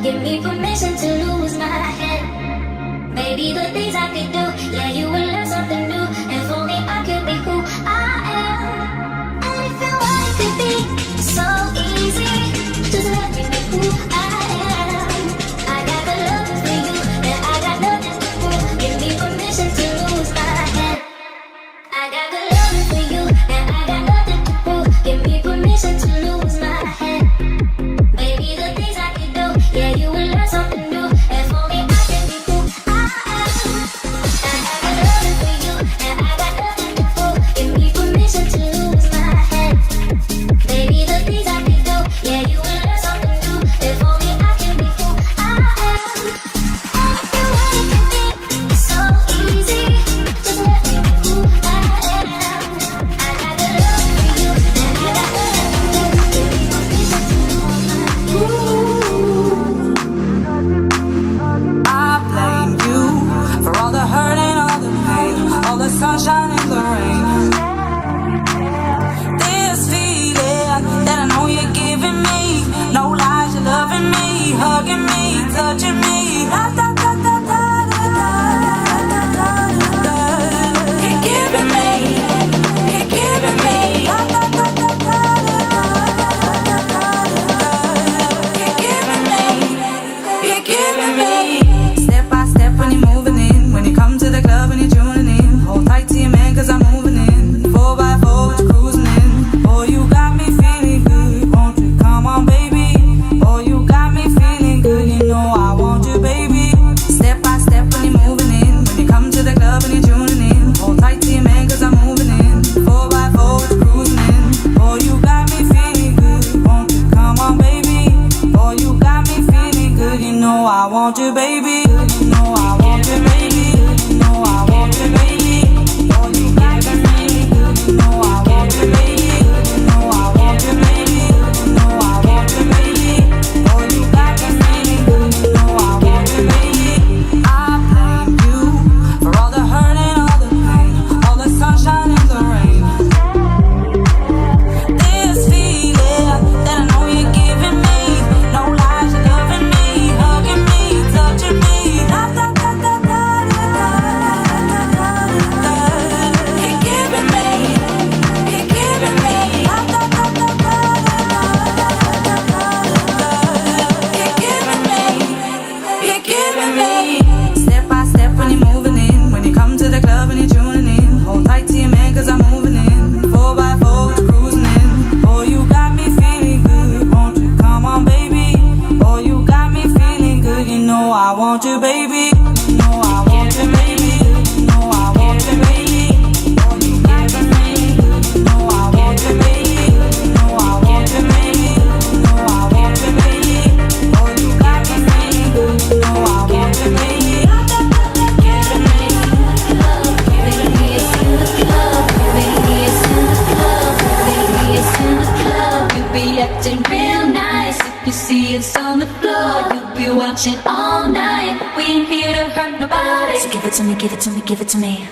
Give me permission to lose my head. Maybe the things I could do, yeah, you will learn something new. And for me, I could be who I am. And if you want it could be so easy, just let me be who I am. I got the love for you, and I got nothing to prove. Give me permission to lose my head. I got the love for you, and I got nothing to prove. Give me permission to lose my head. Maybe the things I could do, yeah, you will learn something new. And for me, I can be who I am. I got the love for you, and I got nothing to prove. Give me permission to lose my head. Maybe the things I could do, yeah, you will learn something new. And for me, I can be who I am. And if you want it to be so easy, just let me be who I am. I got the love for you, and I got nothing to prove. Give me permission to lose my head. I blame you for all the hurt and all the pain, all the sunshine and the rain. This feeling that I know you're giving me, no lies, you're loving me, hugging me, touching me. Da, da, da, da, da, da, da, da, da. You're giving me, you're giving me. Da, da, da, da, da, da, da, da. You're giving me, you're giving me. Step by step when you're moving in, when you come to the club and you're tuning in. Hold tight to your man 'cause I'm moving in. 4x4 with you cruising in. Oh, you got me feeling good, won't you come on baby? Oh, you got me feeling good, you know I want you baby. Step by step when you're moving in, when you come to the club and you're tuning in. Hold tight to your man 'cause I'm moving in. 4x4 with you cruising in. Oh, you got me feeling good, won't you come on baby? Oh, you got me feeling good, you know I want you baby. You know I want you baby. You know I want you baby. Oh, you got me feeling good, you know I want you baby. You know I want you baby. You know I want you baby. Oh, you got me feeling good, you know I want you baby. I blame you for all the hurt and all the pain, all the sunshine and the rain. This feeling that I know you're giving me, no lies, you're loving me, hugging me, touching me. Da, da, da, da, da, da, da, da, da. You're giving me, you're giving me. Da, da, da, da, da, da, da, da, da. You're giving me, you're giving me. Step by step when you're moving in, when you come to the club and you're tuning in. Hold tight to your man 'cause I'm moving in. 4x4 with you cruising in. Oh, you got me feeling good, won't you come on baby? Oh, you got me feeling good, you know I want you baby. You know I want you baby. You know I want you baby. Oh, you got me feeling good, you know I want you baby. You know I want you baby. You know I want you baby. Oh, you got me feeling good, you know I want you baby. Giving me love, giving me a love, giving me a love, giving me a love. You be acting real nice if you see us on the floor. You be watching all night. We ain't here to hurt nobody. So give it to me, give it to me, give it to me.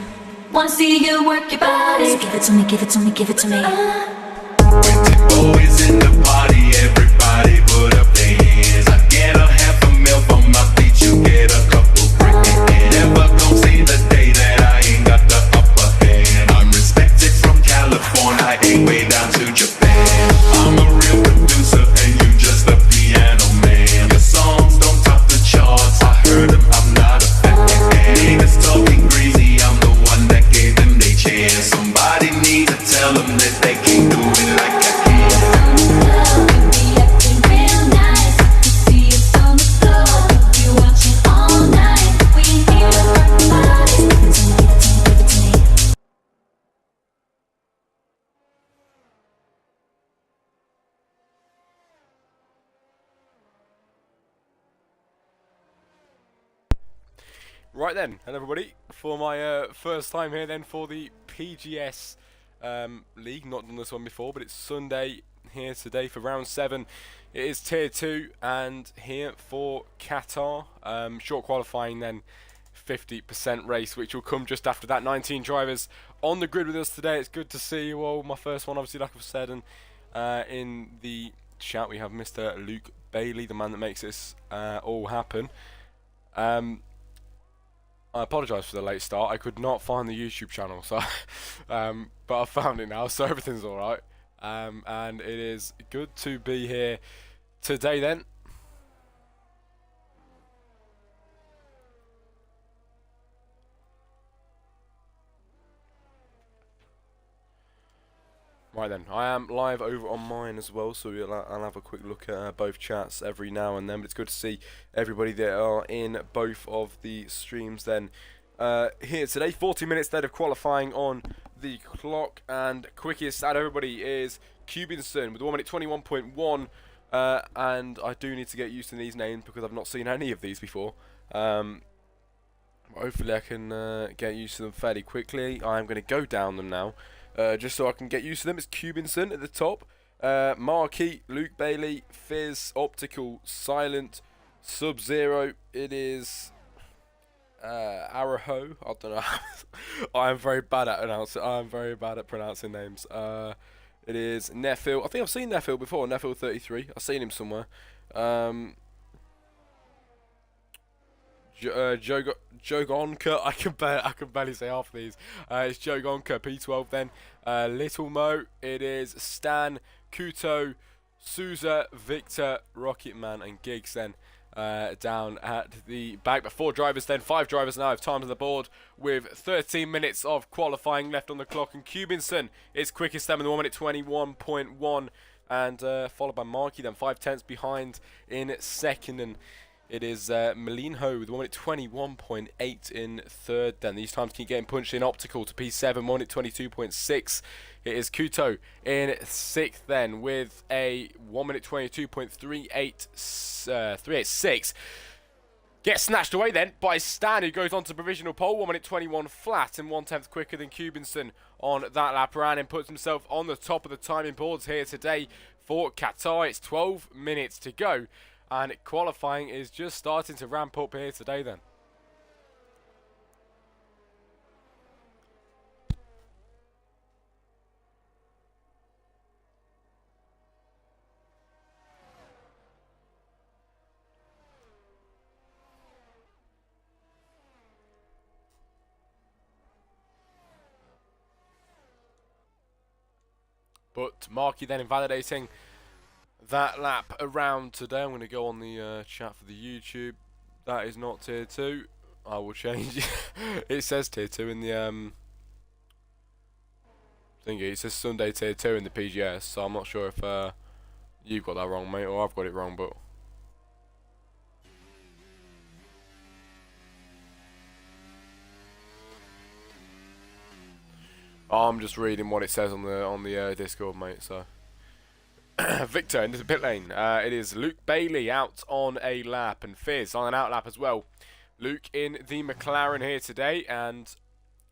Wanna see you work your body. So give it to me, give it to me, give it to me. When the boys in the party, everybody put up their hands. I get a half a mil for my beat, you get a couple bricks. Never gon' see the day that I ain't got the upper hand. I'm respected from California, I ain't way down to Japan. I'm a real producer and you just a piano man. Your songs don't top the charts, I heard them, I'm not a fan. Niggas talking greasy, I'm the one that gave them they chance. Somebody need to tell them that they can't do it like I can. Right then, hello everybody, for my first time here then for the PGS League. Not done this one before, but it's Sunday here today for round 7. It is tier 2 and here for Qatar. Short qualifying then, 50% race, which will come just after that. 19 drivers on the grid with us today. It's good to see you all. My first one obviously, like I've said, and in the chat we have Mr. Luke Bailey, the man that makes this all happen. I apologise for the late start. I could not find the YouTube channel, so but I found it now, so everything's alright. And it is good to be here today then. Right then, I am live over on mine as well, so I'll have a quick look at both chats every now and then, but it's good to see everybody that are in both of the streams then. Here today, 40 minutes then of qualifying on the clock, and quickest out of everybody is Cubinson with 1 minute 21.1, and I do need to get used to these names because I've not seen any of these before. Hopefully I can get used to them fairly quickly. I am going to go down them now. Just so I can get used to them. It's Cubinson at the top, Marquis, Luke Bailey, Fizz, Optical, Silent, Sub-Zero. It is Araho. I don't know. I am very bad at pronouncing names. It is Nefil. I think I've seen Nefil before. Nefil 33. I've seen him somewhere. Jogonka, I can barely say half of these. It's Jogonka, P12 then. Little Mo, it is Stan, Kuto, Souza, Victor, Rocketman and Giggs then down at the back. But 4 drivers then, 5 drivers now have time on the board with 13 minutes of qualifying left on the clock. And Cubinson is quickest then with 1 minute 21.1, and followed by Markey then 5/10 behind in second, and it is Malinho with 1 minute 21.8 in third. Then these times keep getting punched in. Optical to P7, 1 minute 22.6. It is Kuto in sixth then with a 1 minute 22.386. Gets snatched away then by Stan, who goes on to provisional pole, 1 minute 21 flat and 1/10 quicker than Cubinson on that lap around, and puts himself on the top of the timing boards here today for Qatar. It's 12 minutes to go. And qualifying is just starting to ramp up here today then. But Markey then invalidating that lap around today. I'm going to go on the chat for the YouTube. That is not tier 2. I will change it. It says tier 2 in the thingy. It says Sunday tier 2 in the PGS, so I'm not sure if you've got that wrong, mate, or I've got it wrong, but I'm just reading what it says on the Discord, mate, so Victor into the pit lane. It is Luke Bailey out on a lap, and Fizz on an out lap as well. Luke in the McLaren here today, and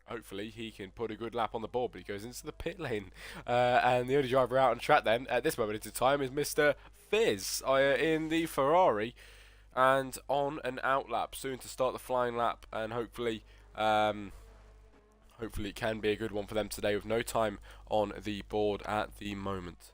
hopefully he can put a good lap on the board, but he goes into the pit lane. And the only driver out on track then at this moment in time is Mr. Fizz in the Ferrari, and on an out lap, soon to start the flying lap, and hopefully it can be a good one for them today with no time on the board at the moment.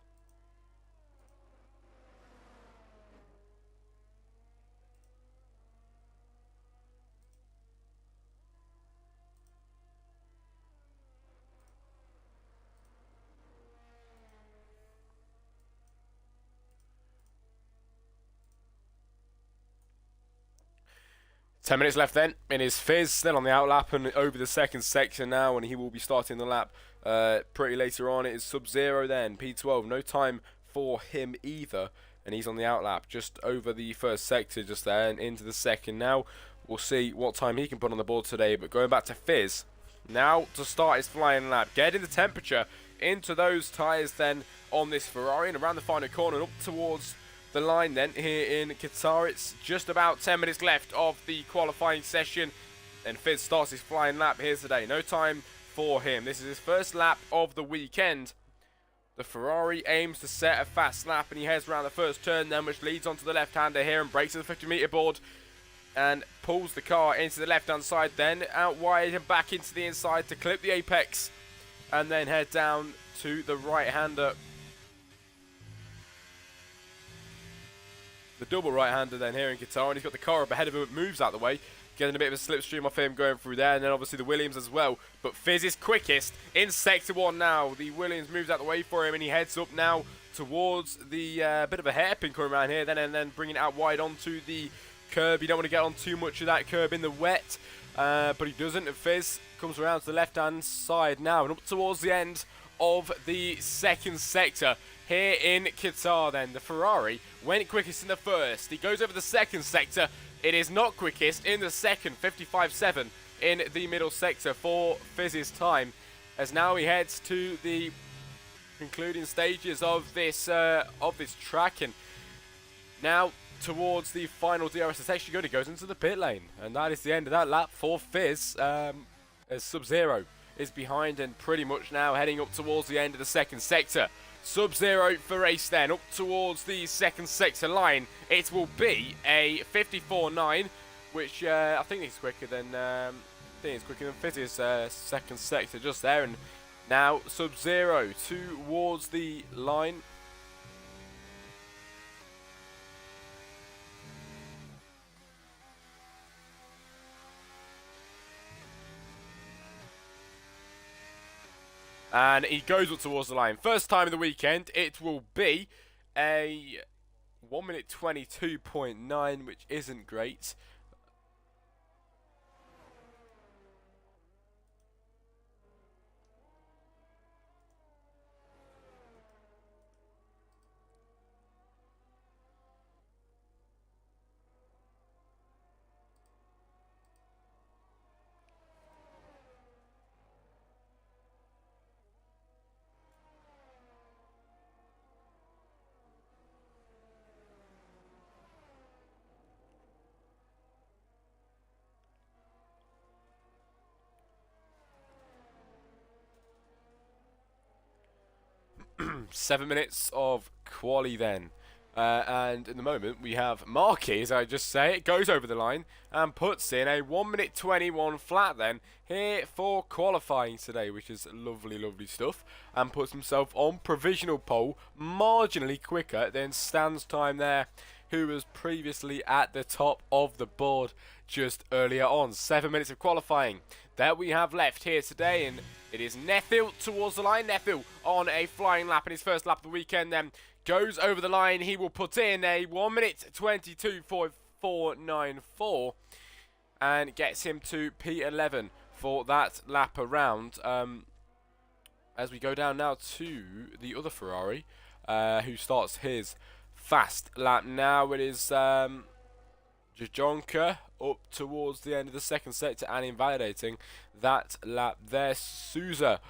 10 minutes left then. It is Fizz then on the out lap and over the second section now, and he will be starting the lap pretty later on. It is Sub-Zero then, P12. No time for him either, and he's on the out lap just over the first sector just there and into the second now. We'll see what time he can put on the board today, but going back to Fizz now to start his flying lap, getting the temperature into those tyres then on this Ferrari and around the final corner and up towards the line then here in Qatar. It's just about 10 minutes left of the qualifying session, and Fizz starts his flying lap here today. No time for him. This is his first lap of the weekend. The Ferrari aims to set a fast lap, and he heads around the first turn then, which leads onto the left-hander here and breaks to the 50-metre board and pulls the car into the left-hand side then, out wide and back into the inside to clip the apex and then head down to the right-hander. the double right-hander then here in Qatar, and he's got the car up ahead of him, it moves out the way, getting a bit of a slipstream off him going through there, and then obviously the Williams as well. But Fizz is quickest in Sector 1 now. The Williams moves out the way for him, and he heads up now towards the bit of a hairpin coming around here, and then bringing it out wide onto the curb. You don't want to get on too much of that curb in the wet, but he doesn't. And Fizz comes around to the left-hand side now, and up towards the end of the second sector here in Qatar then. The Ferrari went quickest in the first. He goes over the second sector. It is not quickest in the second, 55.7 in the middle sector for Fizz's time, as now he heads to the concluding stages of this track, and now towards the final DRS section he goes into the pit lane, and that is the end of that lap for Fizz, as Sub-Zero is behind and pretty much now heading up towards the end of the second sector. Sub-Zero for race then, up towards the second sector line. It will be a 54.9, which I think is quicker than Fizz's second sector just there. And now Sub-Zero towards the line. And he goes up towards the line. First time of the weekend, it will be a 1 minute 22.9, which isn't great. Seven minutes of quali then, and in the moment we have Marky, as I just say, it goes over the line and puts in a 1 minute 21 flat then here for qualifying today, which is lovely, lovely stuff, and puts himself on provisional pole, marginally quicker than Stan's time there, who was previously at the top of the board just earlier on. 7 minutes of qualifying that we have left here today, and it is Nethil towards the line. Nethil on a flying lap in his first lap of the weekend then goes over the line. He will put in a 1 minute 22.494 and gets him to P11 for that lap around. As we go down now to the other Ferrari, who starts his fast lap now. It is Jajonka up towards the end of the second sector and invalidating that lap there. Souza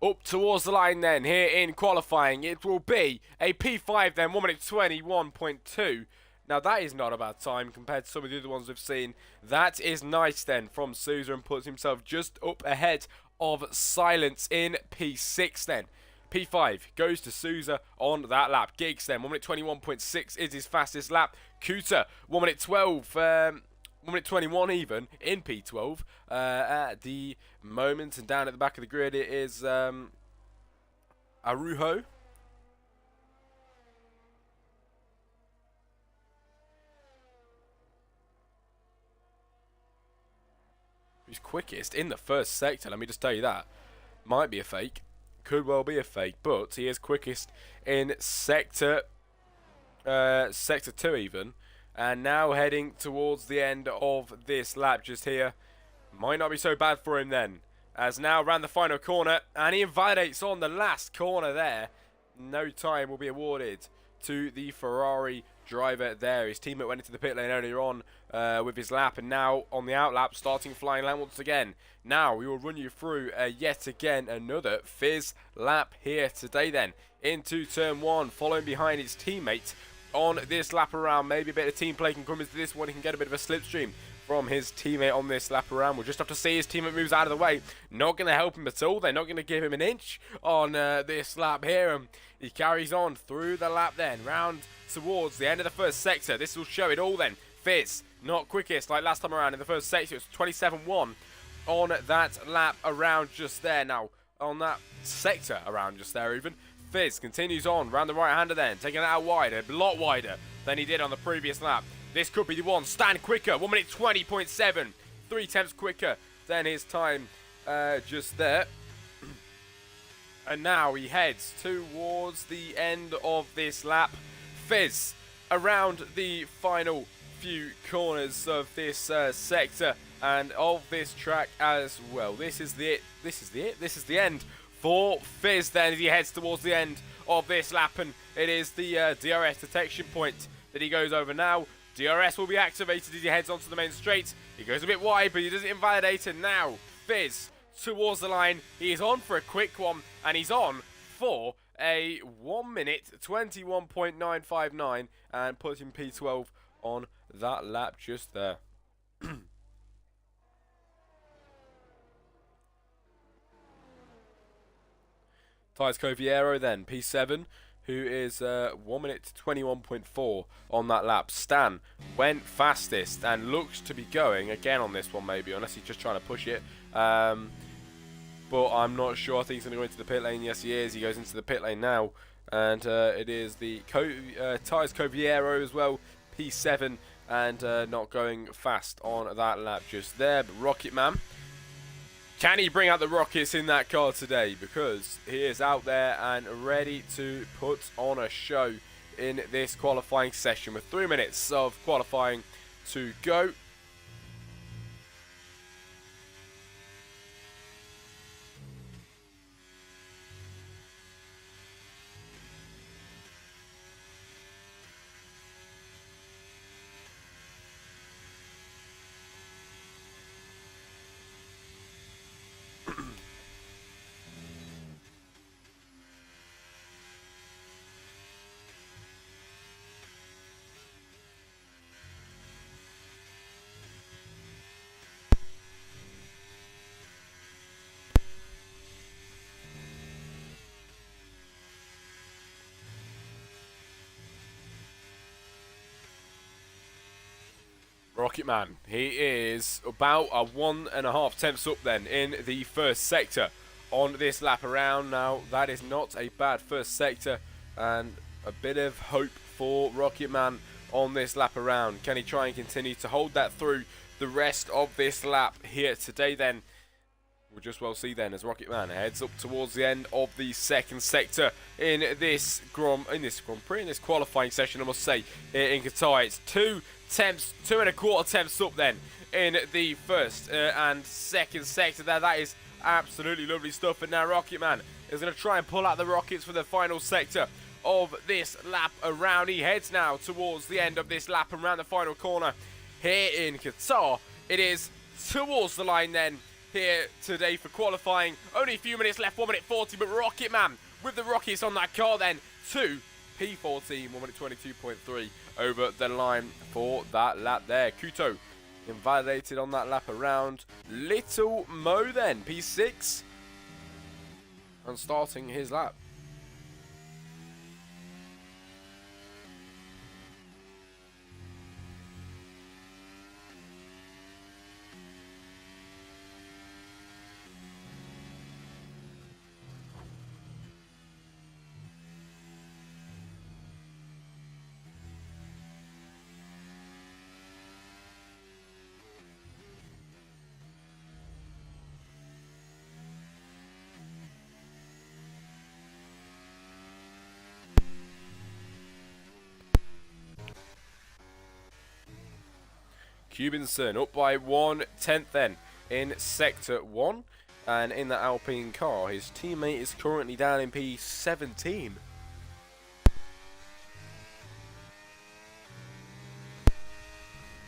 up towards the line then here in qualifying. It will be a P5 then, 1 minute 21.2. Now that is not a bad time compared to some of the other ones we've seen. That is nice then from Souza, and puts himself just up ahead of Silence in P6 then. P5 goes to Souza on that lap. Giggs then, 1 minute 21.6 is his fastest lap. Kuta, 1 minute 12, 1 minute 21 even in P12 at the moment. And down at the back of the grid it is Arujo. Who's quickest in the first sector, let me just tell you that. Might be a fake. Could well be a fake, but he is quickest in sector 2 even, and now heading towards the end of this lap just here. Might not be so bad for him then, as now around the final corner, and he invalidates on the last corner there. No time will be awarded to the Ferrari driver there. His teammate went into the pit lane earlier on with his lap, and now on the out lap starting flying lane once again. Now we will run you through yet again another Fizz lap here today then into turn 1, following behind his teammate on this lap around. Maybe a bit of team play can come into this one. He can get a bit of a slipstream from his teammate on this lap around. We'll just have to see. His teammate moves out of the way. Not going to help him at all. They're not going to give him an inch on this lap here. And he carries on through the lap then, round towards the end of the first sector. This will show it all then. Fizz, not quickest like last time around in the first sector. It's 27.1 on that lap around just there. Now, on that sector around just there even, Fizz continues on round the right-hander then, taking it out wide, a lot wider than he did on the previous lap. This could be the one. Stan quicker, 1 minute 20.7, 3 tenths quicker than his time just there. And now he heads towards the end of this lap. Fizz around the final few corners of this sector and of this track as well. This is the end for Fizz then as he heads towards the end of this lap, and it is the DRS detection point that he goes over now. DRS will be activated as he heads onto the main straight. He goes a bit wide, but he doesn't invalidate, and now Fizz towards the line. He is on for a quick one, and he's on for a 1 minute 21.959 and putting P12 on that lap just there. Tyres Coviero then, P7, who is 1 minute 21.4 on that lap. Stan went fastest and looks to be going again on this one maybe, unless he's just trying to push it. But I'm not sure. I think he's going to go into the pit lane. Yes, he is. He goes into the pit lane now. And it is the Tyres Coviero as well, P7, and not going fast on that lap just there. But Rocket Man, can he bring out the rockets in that car today? Because he is out there and ready to put on a show in this qualifying session with 3 minutes of qualifying to go. Rocket Man, he is about a 1.5 tenths up then in the first sector on this lap around. Now that is not a bad first sector, and a bit of hope for Rocket Man on this lap around. Can he try and continue to hold that through the rest of this lap here today then? We'll just well see then as Rocket Man heads up towards the end of the second sector in this qualifying session, I must say, in Qatar. It's 2.25 tenths up then in the first and second sector there. That is absolutely lovely stuff. And now Rocket Man is going to try and pull out the rockets for the final sector of this lap around. He heads now towards the end of this lap around the final corner here in Qatar. It is towards the line then here today for qualifying. Only a few minutes left, 1 minute 40, but Rocket Man with the rockets on that car then to P14, 1 minute 22.3 over the line for that lap there. Kuto invalidated on that lap around. Little Mo then, P6, and starting his lap. Cubinson up by 1/10 then in Sector 1. And in the Alpine car, his teammate is currently down in P17.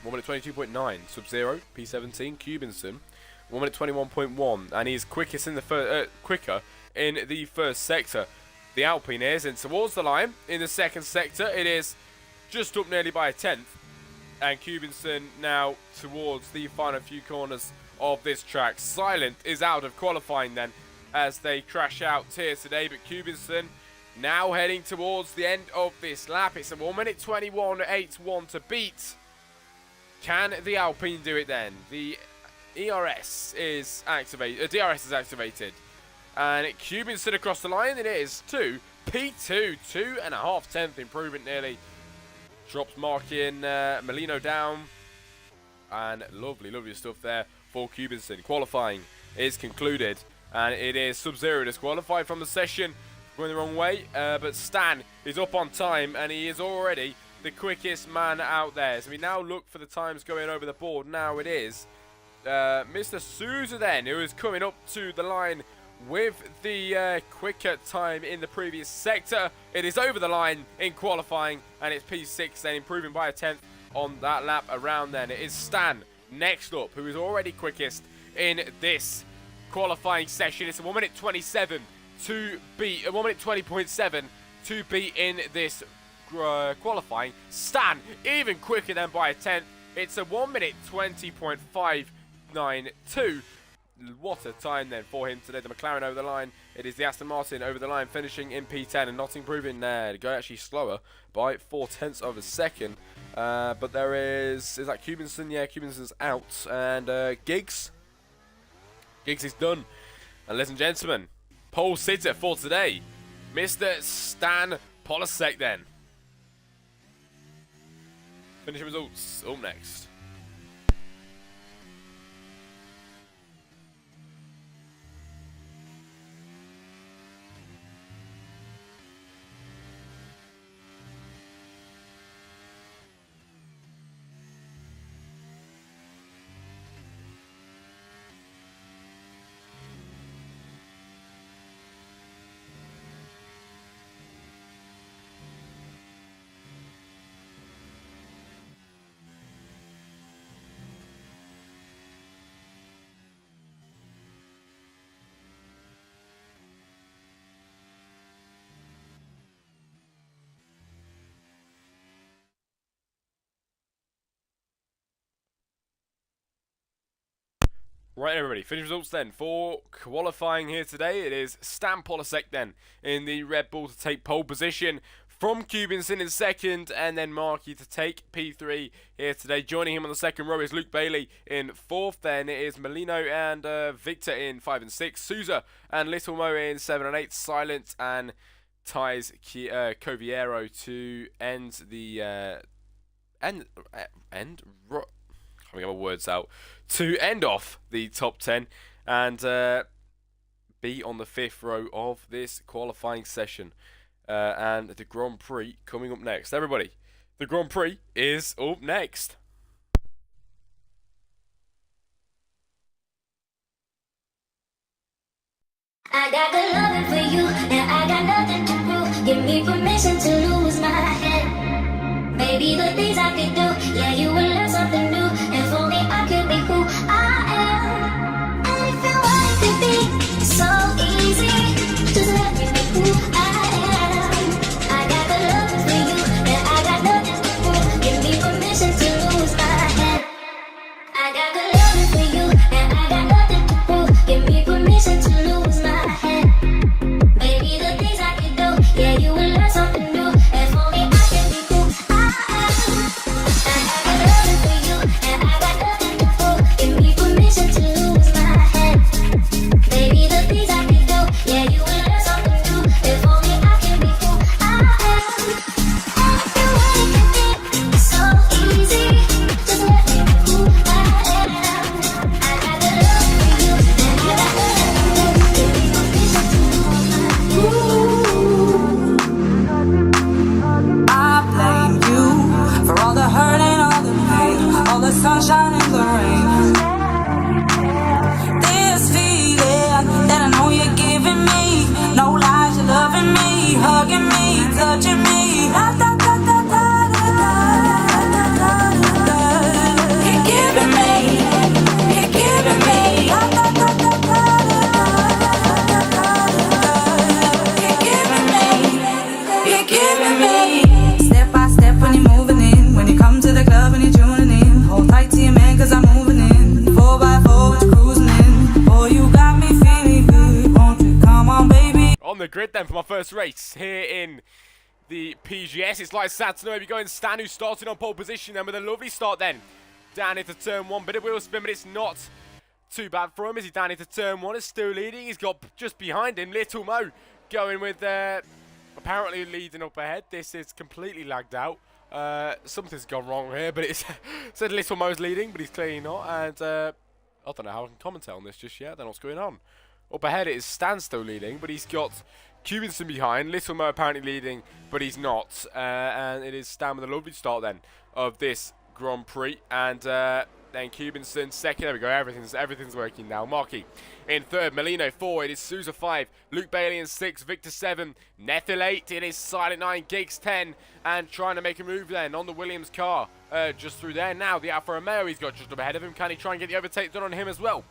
One minute 22.9. Sub-Zero, P17. Cubinson, 1 minute 21.1. And he's quickest in the quicker in the first sector. The Alpine is in towards the line. In the second sector, it is just up nearly by 1/10. And Cubinson now towards the final few corners of this track. Silent is out of qualifying then as they crash out here today. But Cubinson now heading towards the end of this lap. It's a 1 minute 21.81 to beat. Can the Alpine do it then? The DRS is activated. And Cubinson across the line. It is to P2, 2.5 tenth improvement nearly. Drops marking Molino down. And lovely, lovely stuff there for Cubinson. Qualifying is concluded. And it is Sub-Zero disqualified from the session. Going the wrong way. But Stan is up on time. And he is already the quickest man out there. So we now look for the times going over the board. Now it is Mr. Souza then, who is coming up to the line with the quicker time in the previous sector. It is over the line in qualifying, and it's P6 then, improving by a tenth on that lap around then. It is Stan next up, who is already quickest in this qualifying session. It's a 1 minute 27 to beat, a 1 minute 20.7 to beat in this qualifying. Stan even quicker than by a tenth. It's a 1 minute 20.592. What a time then for him today. The McLaren over the line. It is the Aston Martin over the line, finishing in P10 and not improving there. To go actually slower by 0.4 of a second. But there is that Cubinson? Yeah, Cubinson's out. And Giggs is done. And ladies and gentlemen, pole sitter for today, Mr. Stan Polasek then. Finishing results up next. Right, everybody, finish results then for qualifying here today. It is Stan Polasek then in the Red Bull to take pole position from Cubinson in second, and then Markey to take P3 here today. Joining him on the second row is Luke Bailey in fourth. Then it is Molino and Victor in 5 and 6. Souza and Little Mo in 7 and 8. Silent and ties Coviero to end the I'll get my words out, to end off the top 10 and be on the 5th row of this qualifying session. And the Grand Prix coming up next. Everybody, the Grand Prix is up next. I got good loving for you, and I got nothing to prove. Give me permission to lose my head. Maybe the things I could do, yeah, you will learn something new. If only I could be who I am. And if you want it could be so easy, just let me be who I am. I got good loving for you, and I got nothing to prove. Give me permission to lose my head. I got good loving for you, and I got nothing to prove. Give me permission to lose my head. Maybe the things I could do, yeah, you will learn something new. If only I could be who I am. I got good loving for you, and I got nothing to prove. Give me permission to lose my head. Maybe the things I could do, yeah, you will learn something new. If only I could be who I am. And if you want it could be so easy, just let me be who I am. I got good loving for you, and I got nothing to prove. Give me permission to lose my head. I blame you for all the hurt and all the pain, all the sunshine and the rain. This feeling that I know you're giving me, no lies, you're loving me, hugging me, touching me. Da, da, da, da, da, da, da, da, da. You're giving me, you're giving me. Da, da, da, da, da, da, da, da. You're giving me, you're giving me. Step by step when you're moving in, when you come to the club and you're tuning in. Hold tight to your man cause I'm moving in. 4x4 when you're cruising in. Boy, you got me feeling good. Won't you come on, baby? On the grid then for my first race here in the PGS. It's like Saturday, maybe going Stan, who started on pole position then with a lovely start then. Down into turn 1, bit of wheel spin, but it's not too bad for him as he's down into turn 1. Is still leading. He's got just behind him Little Mo going with apparently leading up ahead. This is completely lagged out. Something's gone wrong here, but it's said Little Mo's leading, but he's clearly not. And I don't know how I can commentate on this just yet. I don't know what's going on. Up ahead it is Stan still leading, but he's got Cubinson behind. Little Mo apparently leading, but he's not. And it is Stan with a lovely start then of this Grand Prix. And then Cubinson second. There we go. Everything's working now. Markey in third. Molino 4. It is Souza 5. Luke Bailey in 6. Victor 7. Nethil 8. It is Silent 9. Giggs 10. And trying to make a move then on the Williams car. Just through there. Now the Alfa Romeo he's got just up ahead of him. Can he try and get the overtake done on him as well?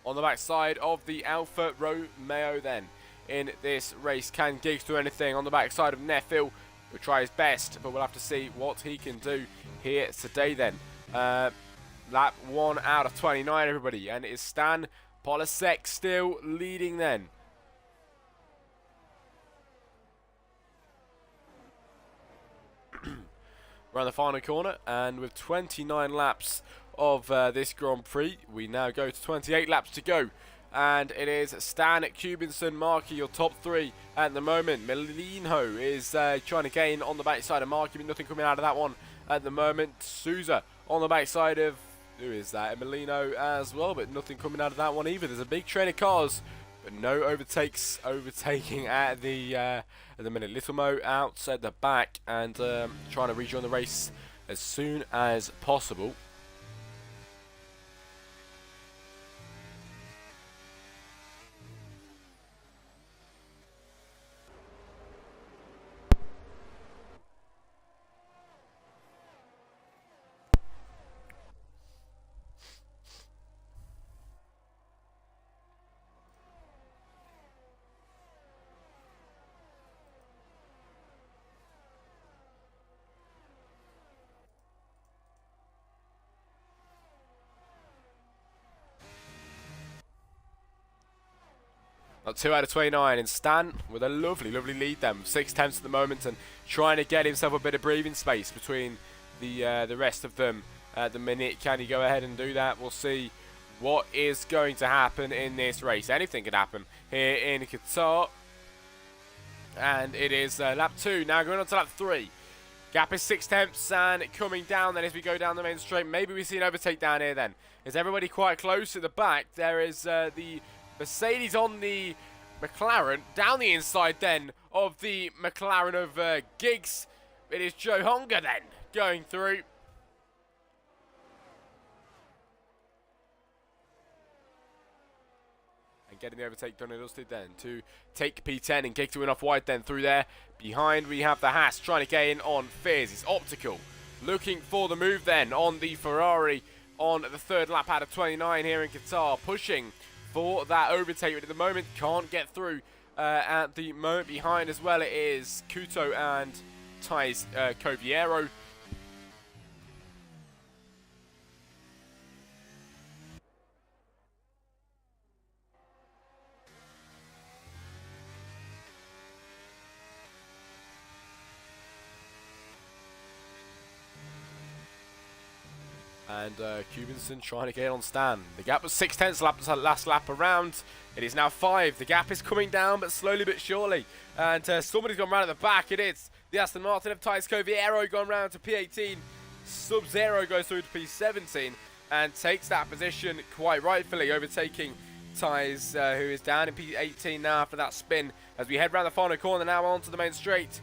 On the back side of the Alfa Romeo then in this race. Can Giggs do anything on the back side of Nethil? He'll try his best, but we'll have to see what he can do here today then. Lap 1 out of 29, everybody. And it is Stan Polasek still leading then. We're on the final corner, and with 29 laps of this Grand Prix, we now go to 28 laps to go. And it is Stan, Cubinson, Markey, your top 3 at the moment. Molino is trying to gain on the backside of Markey, but nothing coming out of that one at the moment. Souza on the backside of, who is that? Molino as well, but nothing coming out of that one either. There's a big train of cars, but no overtaking at the minute. Little Mo out at the back and trying to rejoin the race as soon as possible. Not 2 out of 29, and Stan with a lovely lead then, 6 tenths at the moment, and trying to get himself a bit of breathing space between the rest of them at the minute. Can he go ahead and do that? We'll see what is going to happen in this race. Anything can happen here in Qatar. And it is lap 2, now going on to lap 3. Gap is 6 tenths, and coming down then as we go down the main straight. Maybe we see an overtake down here then. Is everybody quite close at the back? There is the Mercedes on the McLaren, down the inside then of the McLaren of Giggs. It is Joe Honga then going through. And getting the overtake done and dusted then to take P10 and Giggs to win off wide then through there. Behind we have the Haas trying to get in on Fizz. It's Optical looking for the move then on the Ferrari on the 3rd lap out of 29 here in Qatar, pushing for that overtake, but at the moment can't get through. At the moment behind as well, it is Kuto and Thais Coviero. And Cubinson trying to get on Stan. The gap was 6 tenths last lap around. It is now 5. The gap is coming down, but slowly but surely. And somebody's gone round at the back. It is the Aston Martin of Thais Coviero gone round to P18. Sub-Zero goes through to P17 and takes that position quite rightfully, overtaking Thais, who is down in P18 now after that spin. As we head round the final corner now onto the main straight.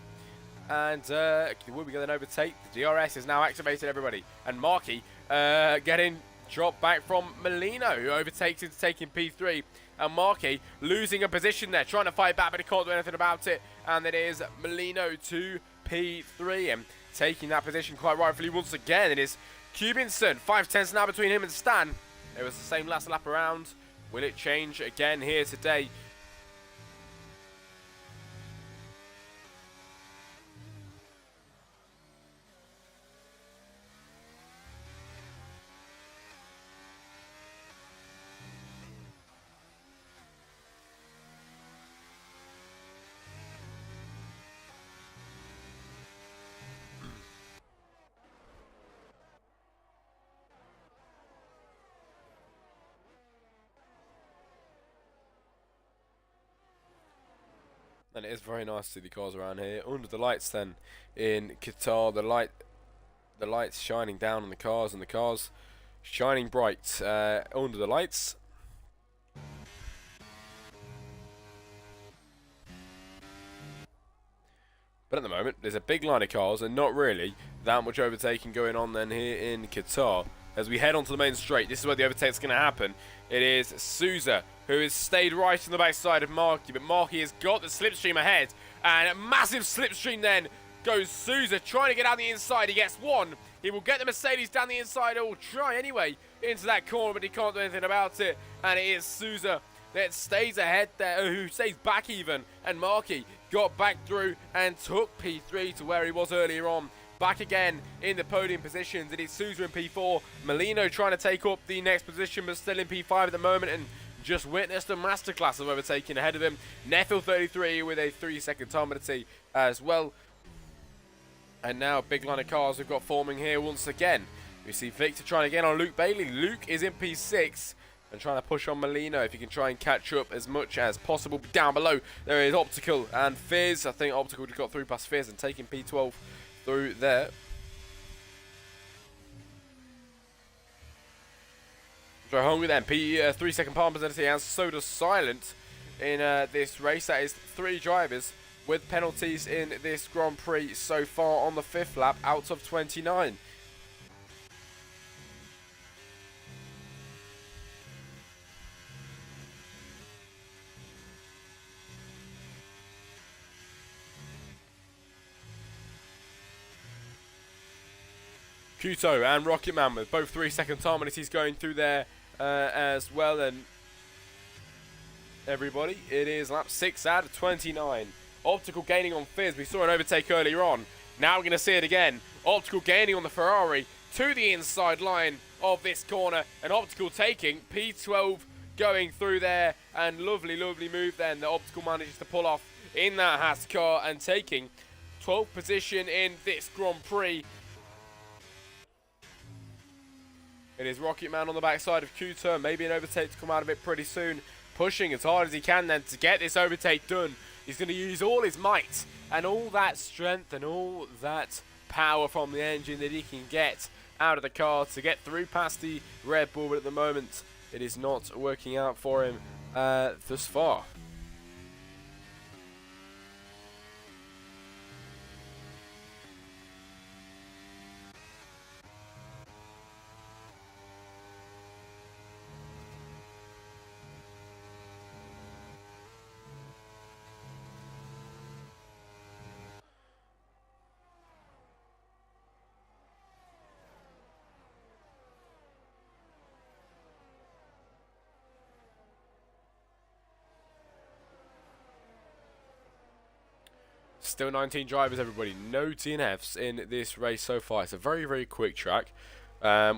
And will we get an overtake? The DRS is now activated, everybody. And Markey getting dropped back from Molino, who overtakes into taking P3. And Markey losing a position there, trying to fight back, but he can't do anything about it. And it is Molino to P3 and taking that position quite rightfully once again. It is Cubinson, 5 tenths now between him and Stan. It was the same last lap around. Will it change again here today? And it is very nice to see the cars around here under the lights. Then in Qatar, the lights shining down on the cars, and the cars shining bright under the lights. But at the moment, there's a big line of cars and not really that much overtaking going on then here in Qatar. As we head onto the main straight, this is where the overtake's going to happen. It is Souza who has stayed right on the backside of Markey, but Markey has got the slipstream ahead, and a massive slipstream then goes Souza trying to get out the inside. He gets one. He will get the Mercedes down the inside, or try anyway into that corner, but he can't do anything about it. And it is Souza that stays ahead there, who stays back even, and Markey got back through and took P3 to where he was earlier on. Back again in the podium positions. It is Souza in P4. Molino trying to take up the next position, but still in P5 at the moment, and just witnessed a masterclass of overtaking ahead of him. Neffel 33 with a 3-second time penalty as well. And now a big line of cars we've got forming here once again. We see Victor trying again on Luke Bailey. Luke is in P6 and trying to push on Molino if he can try and catch up as much as possible. Down below there is Optical and Fizz. I think Optical just got through past Fizz and taking P12 through there. So hungry then, 3-second palm penalty, and so does Silent in this race. That is 3 drivers with penalties in this Grand Prix so far on the 5th lap out of 29. Kuto and Rocketman with both 3-second time penalties going through there as well. And everybody, it is lap 6 out of 29. Optical gaining on Fizz. We saw an overtake earlier on. Now we're going to see it again. Optical gaining on the Ferrari to the inside line of this corner, and Optical taking P12 going through there. And lovely, lovely move then that Optical manages to pull off in that Haas car and taking 12th position in this Grand Prix. It is Rocketman on the backside of Kuto. Maybe an overtake to come out of it pretty soon. Pushing as hard as he can then to get this overtake done. He's going to use all his might and all that strength and all that power from the engine that he can get out of the car to get through past the Red Bull. But at the moment, it is not working out for him thus far. Still 19 drivers, everybody. No DNFs in this race so far. It's a very, very quick track,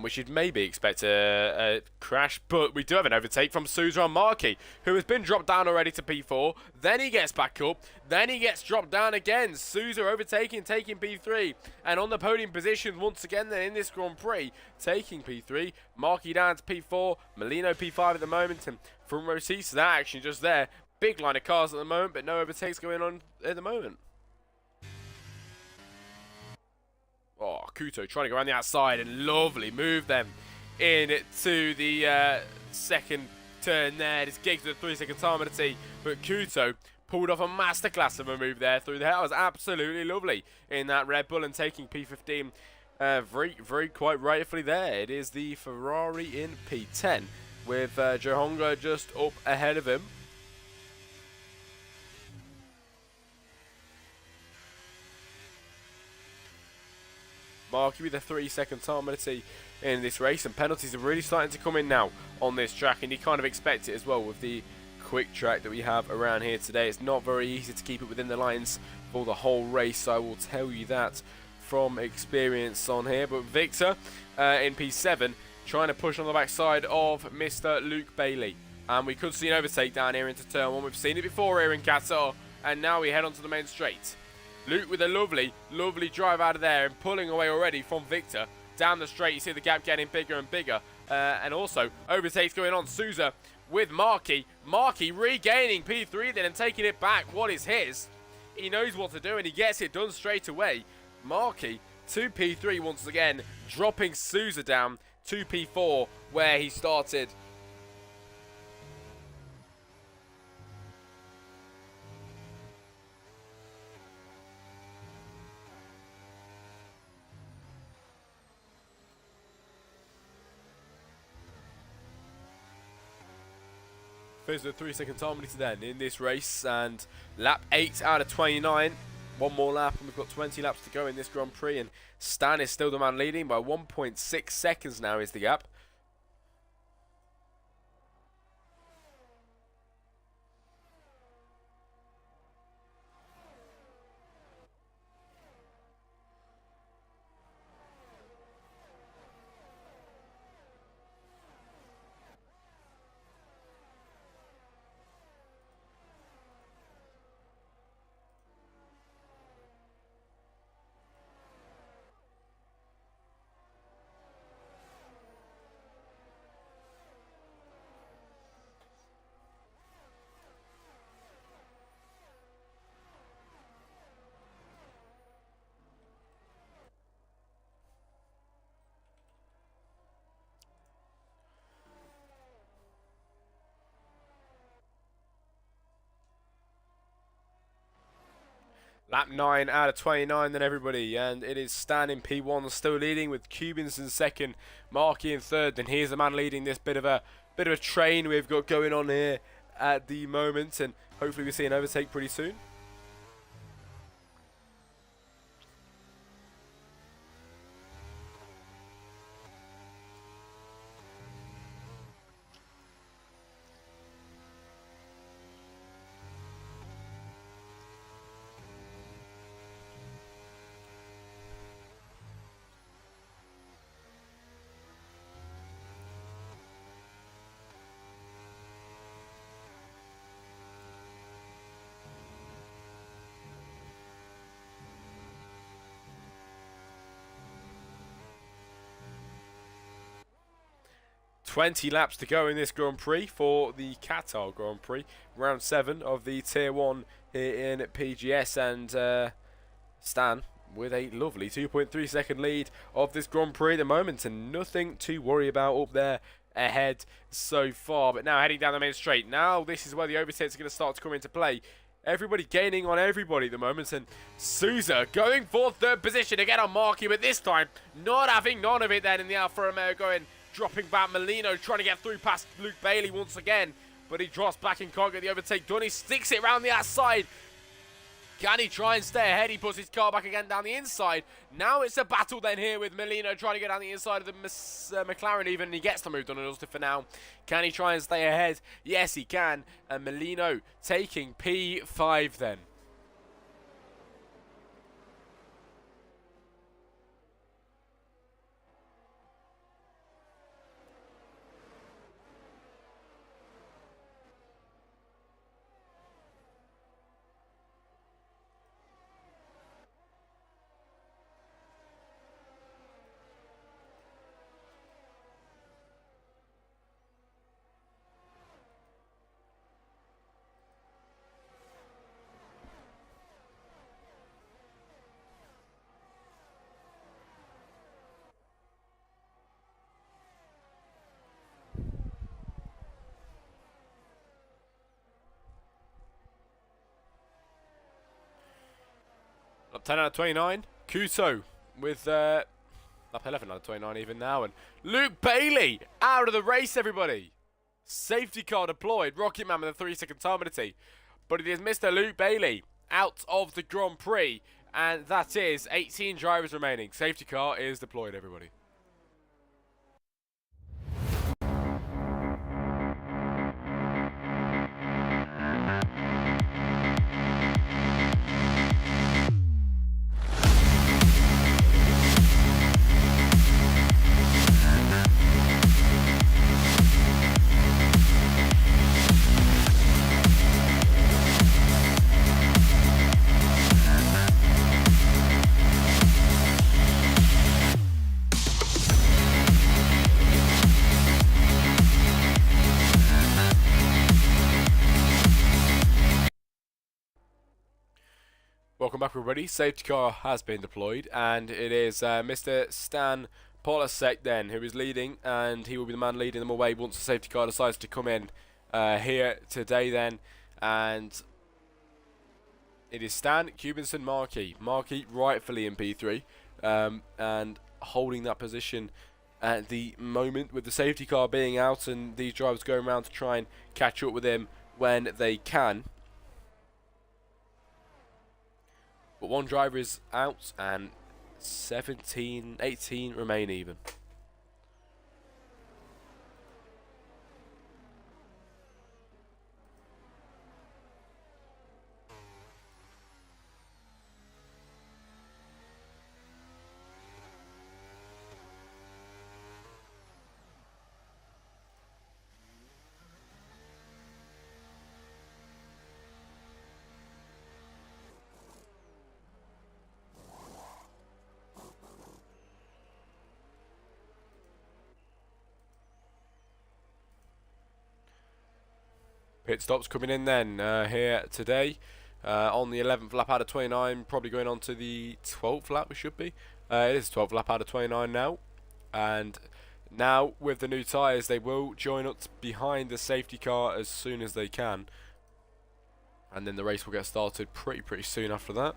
which you'd maybe expect a crash, but we do have an overtake from Souza on Markey, who has been dropped down already to P4. Then he gets back up. Then he gets dropped down again. Souza overtaking, taking P3. And on the podium position once again then in this Grand Prix, taking P3. Markey down to P4. Molino P5 at the moment. And from row C, so that action just there. Big line of cars at the moment, but no overtakes going on at the moment. Oh, Kuto trying to go around the outside and lovely move them into the second turn there. This gigs with a 3-second time penalty, but Kuto pulled off a masterclass of a move there through there. That was absolutely lovely in that Red Bull and taking P15 very quite rightfully there. It is the Ferrari in P10 with Johonga just up ahead of him. Markey with a 3-second time penalty in this race, and penalties are really starting to come in now on this track, and you kind of expect it as well with the quick track that we have around here today. It's not very easy to keep it within the lines for the whole race, I will tell you that from experience on here. But Victor in P7 trying to push on the backside of Mr. Luke Bailey, and we could see an overtake down here into turn 1. We've seen it before here in Qatar, and now we head onto the main straight. Luke with a lovely, lovely drive out of there and pulling away already from Victor. Down the straight, you see the gap getting bigger and bigger. And also, overtakes going on. Souza with Markey. Markey regaining P3 then and taking it back. What is his? He knows what to do and he gets it done straight away. Markey to P3 once again, dropping Souza down to P4 where he started. First of the 3-second time limit then in this race, and lap 8 out of 29. One more lap and we've got 20 laps to go in this Grand Prix, and Stan is still the man leading by 1.6 seconds now is the gap. Lap 9 out of 29 then everybody, and it is Stan in P1 still leading with Cubans in second, Markey in third, and here's the man leading this bit of a train we've got going on here at the moment, and hopefully we see an overtake pretty soon. $20 laps to go in this Grand Prix for the Qatar Grand Prix, round 7 of the Tier 1 here in PGS, and Stan with a lovely 2.3 second lead of this Grand Prix at the moment, and nothing to worry about up there ahead so far. But now heading down the main straight, now this is where the overtakes are going to start to come into play. Everybody gaining on everybody at the moment, and Souza going for third position again on Markey, but this time not having none of it then in the Alfa Romeo, going dropping back. Molino trying to get through past Luke Bailey once again, but he drops back and can't get the overtake done. He sticks it around the outside. Can he try and stay ahead? He puts his car back again down the inside. Now it's a battle then here with Molino trying to get down the inside of the McLaren even, and he gets the move done for now. Can he try and stay ahead? Yes, he can. And Molino taking P5 then. Up 10 out of 29, Kuto with up 11 out of 29 even now, and Luke Bailey out of the race, everybody. Safety car deployed, Rocket Man with a 3-second time penalty, but it is Mr. Luke Bailey out of the Grand Prix, and that is 18 drivers remaining. Safety car is deployed, everybody. welcome back everybody. Safety car has been deployed, and it is Mr. Stan Polasek then who is leading, and he will be the man leading them away once the safety car decides to come in here today then. And it is Stan, Cubinson, Markey rightfully in P3 and holding that position at the moment, with the safety car being out and these drivers going around to try and catch up with him when they can. But one driver is out and 18 remain even. Pit stops coming in then here today on the 11th lap out of 29, probably going on to the 12th lap. We should be. It is 12th lap out of 29 now, and now with the new tyres they will join up behind the safety car as soon as they can, and then the race will get started pretty soon after that.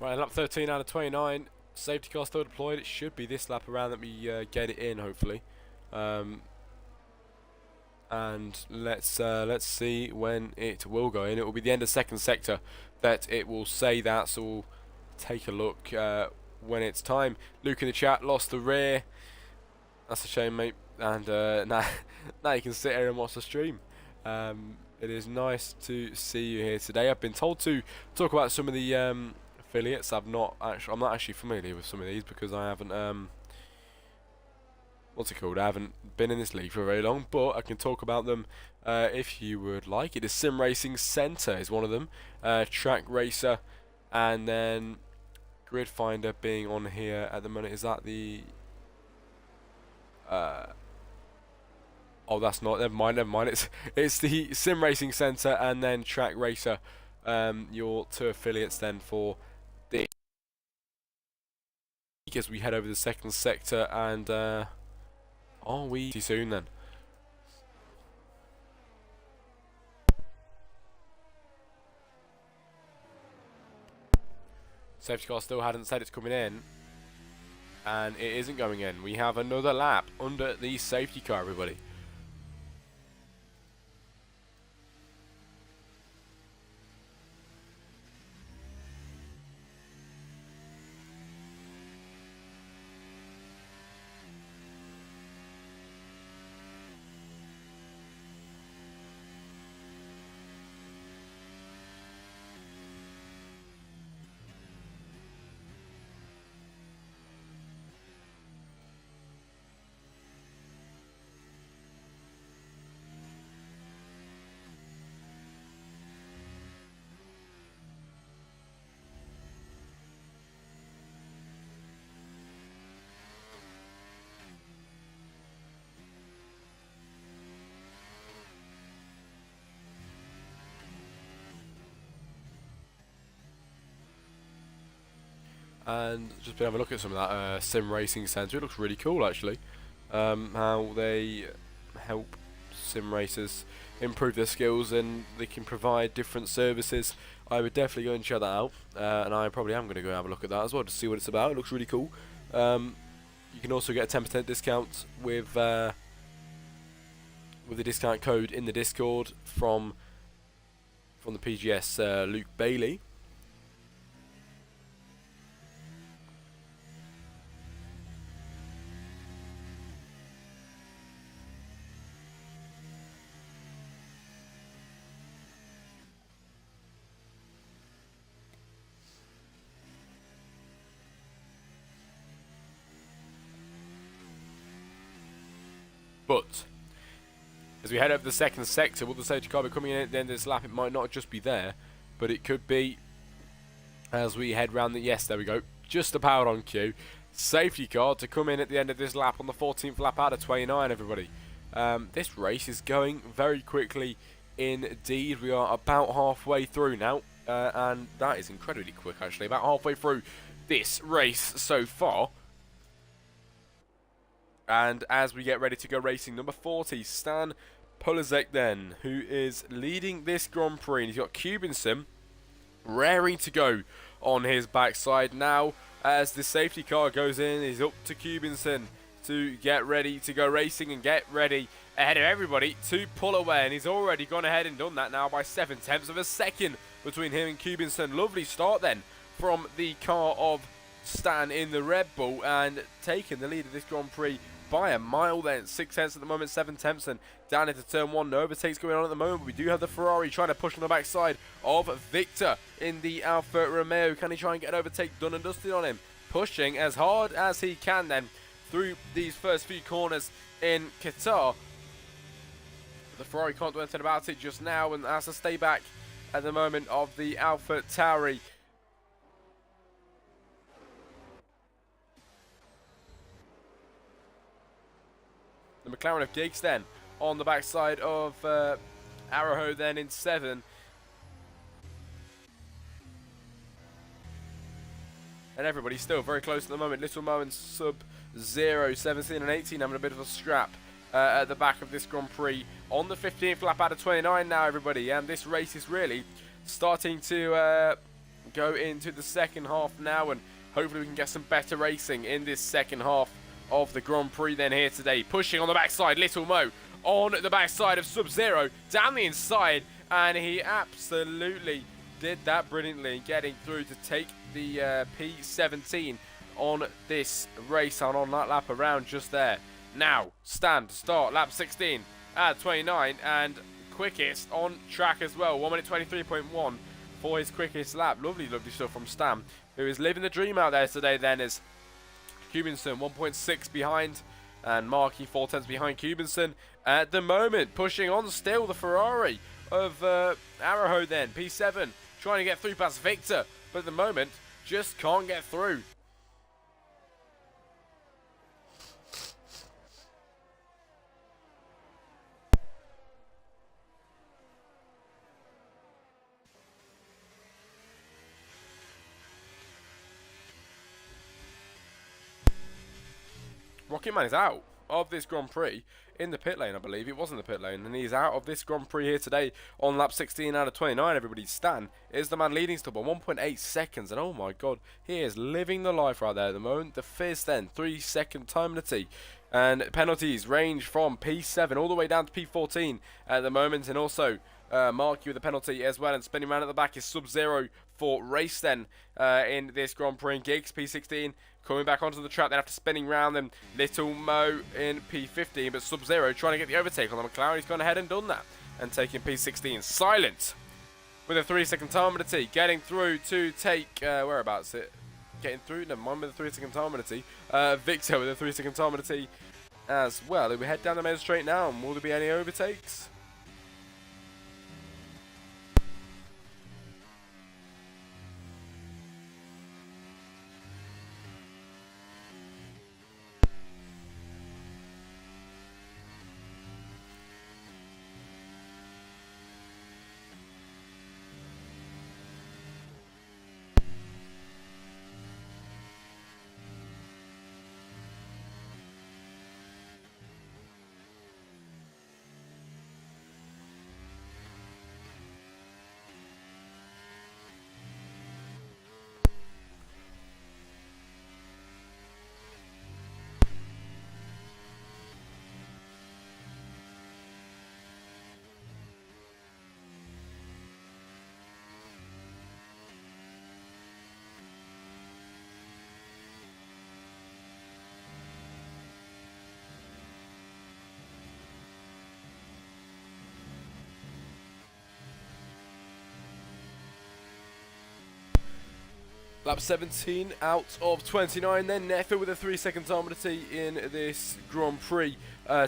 Right, lap 13 out of 29. Safety car still deployed. It should be this lap around that we get it in, hopefully. And let's see when it will go in. It will be the end of second sector that it will say that. So we'll take a look when it's time. Luke in the chat lost the rear. That's a shame, mate. And now you can sit here and watch the stream. It is nice to see you here today. I've been told to talk about some of the affiliates. I'm not actually familiar with some of these because I haven't what's it called? I haven't been in this league for very long, but I can talk about them if you would like. It is Sim Racing Centre is one of them, Track Racer, and then Grid Finder being on here at the moment. Is that the oh, that's not. Never mind. It's the Sim Racing Centre and then Track Racer your two affiliates then for the as we head over the second sector, and are we see soon then? Safety car still hadn't said it's coming in, and it isn't going in. We have another lap under the safety car, everybody. And just been having a look at some of that sim racing centre. It looks really cool, actually. How they help sim racers improve their skills, and they can provide different services. I would definitely go and check that out, and I probably am going to go and have a look at that as well to see what it's about. It looks really cool. You can also get a 10% discount with the discount code in the Discord from the PGS Luke Bailey. But as we head over the second sector, will the safety car be coming in at the end of this lap? It might not just be there, but it could be as we head round the... Yes, there we go. Just about on cue. Safety car to come in at the end of this lap on the 14th lap out of 29, everybody. This race is going very quickly indeed. We are about halfway through now, and that is incredibly quick, actually. About halfway through this race so far. And as we get ready to go racing, number 40, Stan Polizek then, who is leading this Grand Prix. And he's got Cubinson raring to go on his backside. Now, as the safety car goes in, he's up to Cubinson to get ready to go racing and get ready ahead of everybody to pull away. And he's already gone ahead and done that now by 7/10 of a second between him and Cubinson. Lovely start then from the car of Stan in the Red Bull, and taking the lead of this Grand Prix by a mile then. 6/10 at the moment, 7/10, and down into turn 1. No overtakes going on at the moment, but we do have the Ferrari trying to push on the backside of Victor in the Alfa Romeo. Can he try and get an overtake done and dusted on him? Pushing as hard as he can then through these first few corners in Qatar. The Ferrari can't do anything about it just now, and has to stay back at the moment of the Alfa Tauri. The McLaren of Giggs then on the backside of Araho then in 7. And everybody still very close at the moment. Little Mo and Sub-Zero, 17 and 18, having a bit of a scrap at the back of this Grand Prix. On the 15th lap out of 29 now, everybody. And this race is really starting to go into the second half now. And hopefully we can get some better racing in this second half of the Grand Prix then here today. Pushing on the backside, Little Mo on the backside of Sub-Zero, down the inside, and he absolutely did that brilliantly, getting through to take the P17 on this race and on that lap around just there. Now, Stan to start, lap 16 at 29, and quickest on track as well, 1 minute 23.1 for his quickest lap. Lovely, lovely stuff from Stan, who is living the dream out there today then, as Cubinson 1.6 behind, and Markey 4/10 behind Cubinson at the moment. Pushing on still, the Ferrari of Araho then, P7, trying to get through past Victor, but at the moment just can't get through. Rocket Man is out of this Grand Prix in the pit lane, I believe. It was in the pit lane, and he's out of this Grand Prix here today on lap 16 out of 29. Everybody, Stan is the man leading still by 1.8 seconds, and oh my god, he is living the life right there at the moment. The Fizz then, 3-second time penalty, and penalties range from P7 all the way down to P14 at the moment, and also Mark you with a penalty as well, and spinning around at the back is Sub-Zero for race then in this Grand Prix. And Gigs P16 coming back onto the track then after spinning round, and Little Mo in P15, but Sub-Zero trying to get the overtake on the McLaren. He's gone ahead and done that and taking P16. Silent with a 3-second time penalty, getting through to take whereabouts it getting through, never mind, with a 3-second time penalty. Victor with a 3-second time penalty as well. We head down the main straight now, and will there be any overtakes? Lap 17 out of 29 then. Nefer with a 3-second time penalty in this Grand Prix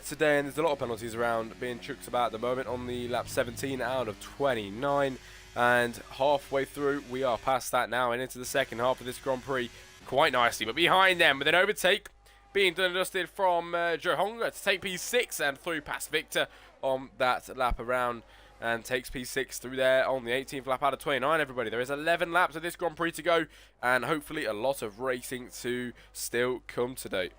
today, and there's a lot of penalties around being chucked about at the moment on the lap 17 out of 29, and halfway through we are past that now and into the second half of this Grand Prix quite nicely. But behind them with an overtake being done and dusted from Johonga to take P6 and through past Victor on that lap around, and takes P6 through there on the 18th lap out of 29, everybody. There is 11 laps of this Grand Prix to go, and hopefully a lot of racing to still come today.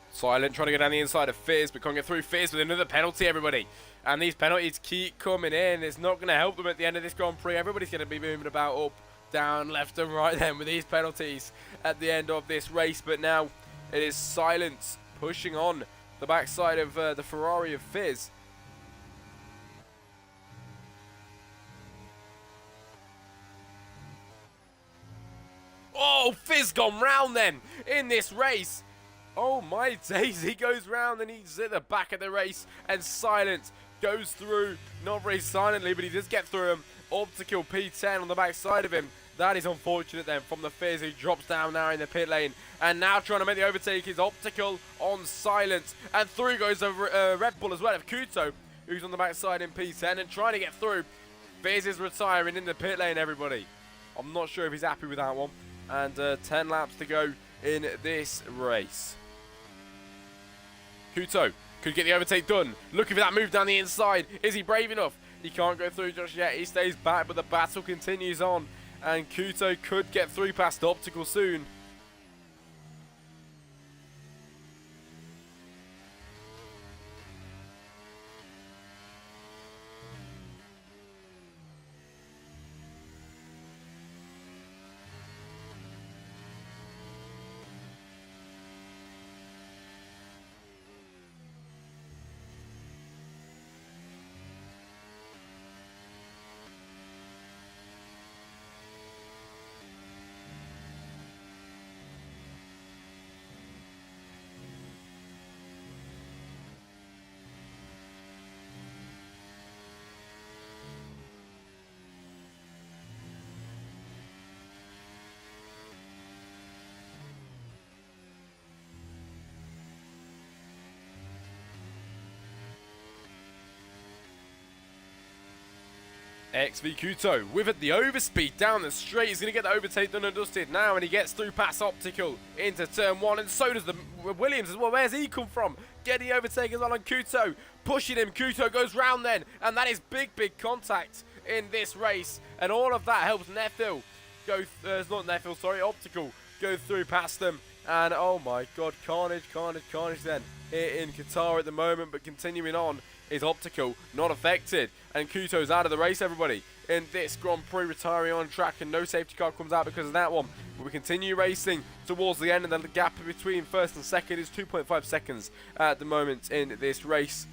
Silent trying to get down the inside of Fizz, but can't get through. Fizz with another penalty, everybody. And these penalties keep coming in. It's not going to help them at the end of this Grand Prix. Everybody's going to be moving about up, down, left and right then with these penalties at the end of this race. But now it is Silent pushing on the backside of the Ferrari of Fizz. Oh, Fizz gone round then in this race. Oh my days, he goes round and he's at the back of the race, and Silent goes through, not very silently, but he does get through him. Optical P10 on the back side of him. That is unfortunate then from the Fizz, who drops down now in the pit lane, and now trying to make the overtake is Optical on Silent, and through goes a Red Bull as well of Kuto, who's on the back side in P10 and trying to get through. Fizz is retiring in the pit lane, everybody. I'm not sure if he's happy with that one, and 10 laps to go in this race. Kuto could get the overtake done. Looking for that move down the inside. Is he brave enough? He can't go through just yet. He stays back, but the battle continues on. And Kuto could get through past Optical soon. XV Kuto with it, the overspeed down the straight. He's going to get the overtake done and dusted now, and he gets through past Optical into turn 1, and so does the Williams as well. Where's he come from? Getting the overtake as well on Kuto, pushing him. Kuto goes round then, and that is big contact in this race, and all of that helps Nefil go, not Nefil, sorry, Optical go through past them. And oh my god, carnage then here in Qatar at the moment, but continuing on is Optical, not affected, and Kuto's out of the race, everybody, in this Grand Prix, retiring on track, and no safety car comes out because of that one. But we continue racing towards the end, and the gap between first and second is 2.5 seconds at the moment in this race.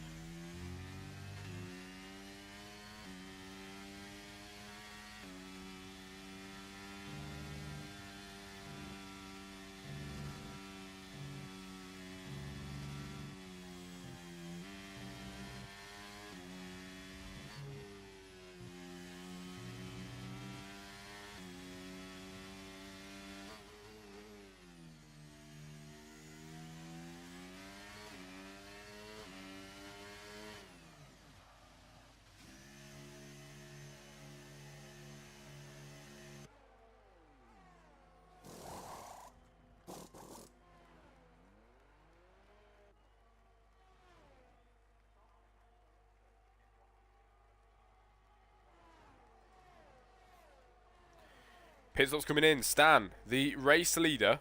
Pit stops coming in. Stan, the race leader,